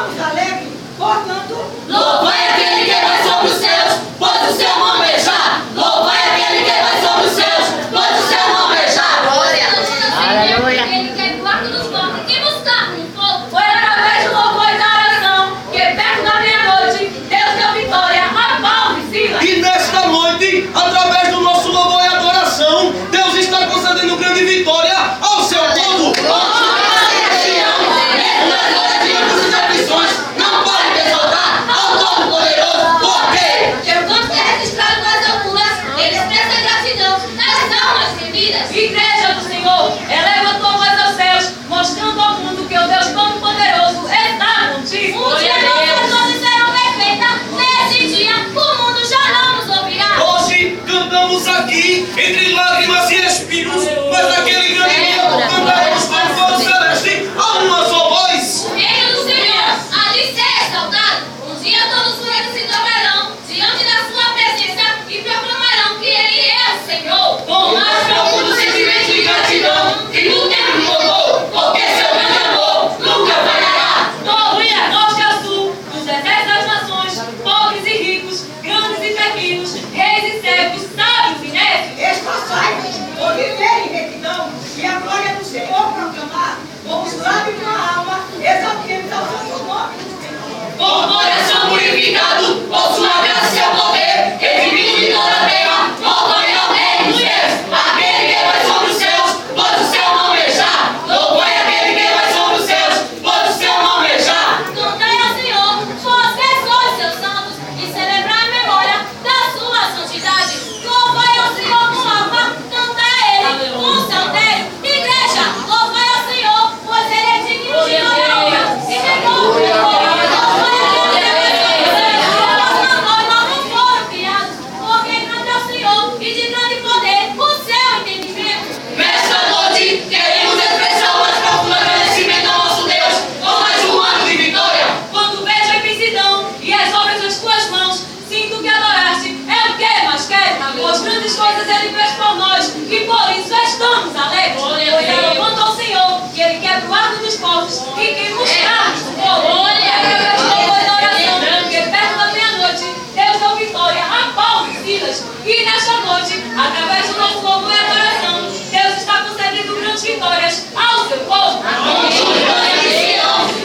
estamos alegres, portanto, louvai aquele que vai sobre os céus, pois o seu nome é já. Louvai aquele que vai sobre os céus, pois o seu nome é já. Glória. Aleluia. Ele quer que o arco dos mortos que buscar no fogo. Foi através do louvor e da oração que perto da meia-noite Deus deu vitória a Paulo e Silas. E nesta noite, através do nosso louvor e adoração, Deus está concedendo grande vitória ao seu povo. Não pode me soltar ao Todo-Poderoso, porque Eu canto que é registrado nas alturas, ele expressa gratidão nas almas remidas. Igreja do Senhor, eleva tua voz aos céus, mostrando ao mundo que o Deus Todo-Poderoso está contigo. Um dia nossas dores serão perfeitas, nesse dia o mundo já não nos ouvirá. Hoje cantamos aqui entre lágrimas e espinhos, mas naquele grande dia cantaremos com o coro celeste a uma só voz. O reino do Senhor há de ser exaltado. Um dia todos os reinos se dobrarão diante da sua presença e proclamarão que Ele é o Senhor. com mais profundo sentimento de gratidão que nunca me mudou, porque seu grande amor nunca falhará. Norte e norte a sul, dos desertos das nações, pobres e ricos, grandes e pequenos, reis e servos, sábios e nécios. esforçai-vos por viver em retidão e a glória do Senhor proclamar, com os lábios e com a alma, exaltemos ao santo nome do Senhor. Com o coração purificado, por sua graça e seu poder, redimido de toda a terra, louvai ao Rei dos céus, aquele que vai sobre os céus, pois o seu nome é já. Louvai aquele que vai sobre os céus, pois o seu nome é já. Cantai ao Senhor, vós que sois seus santos, e celebrai a memória da sua santidade. Louvai ao Senhor com alma, cantai a Ele com saltério. Igreja, louvai ao Senhor, pois Ele é digno de toda honra e renome. Louvai aquele que vai sobre os céus, nós não foram criados, porque grande é o Senhor e de grande poder o seu entendimento. Nesta noite, queremos expressar o mais profundo agradecimento ao nosso Deus por mais um ano de vitória. Quando vejo a imensidão e as obras das tuas mãos, sinto que adoraste é o que mais quero. Pois grandes coisas Ele fez por nós e por isso estamos alegres. Pois alabando ao Senhor, que Ele quebra o arco dos fortes e queima os carros do fogo. Através do louvor e da oração, que perto da meia-noite Deus deu vitória a Paulo e Silas. E nesta noite, através do nosso louvor e adoração, Deus está concedendo grandes vitórias ao seu povo.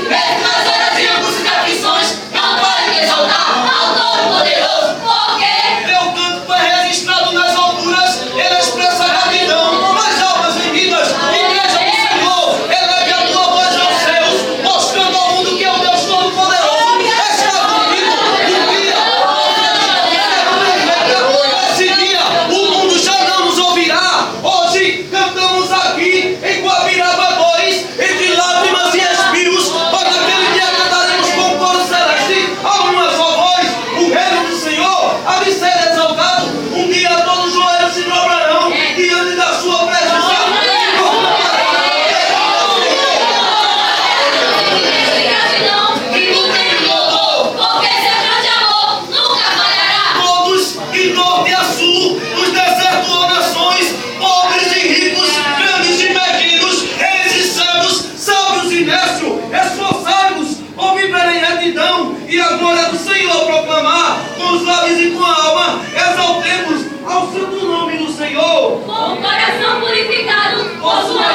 Mesmo nas horas de angústia e aflições, não pode me exaltar ao Todo-Poderoso, porque Meu canto foi registrado nas alturas, ele expressa gratidão nas almas remidas. Igreja do Senhor, eleve a tua voz aos céus, mostrando ao mundo que é o Deus Todo-Poderoso está comigo. Esse dia o mundo já não nos ouvirá. Hoje cantamos aqui em Guabiraba 2, entre lágrimas e espinhos, mas naquele dia cantaremos com o coro celeste a uma só voz. O reino do Senhor há de ser exaltado. Um dia todos os joelhos se dobrarão diante da sua presença. e nunca me mudou. Porque seu grande amor nunca falhará. Todos, de norte a sul, dos desertos ou nações, pobres e ricos, grandes e pequenos, reis e servos, sábios e nécios, esforçai-vos por viver em retidão e a glória do Senhor proclamar, com os lábios e com a alma, exaltemos ao santo nome do Senhor. Com o coração purificado, por sua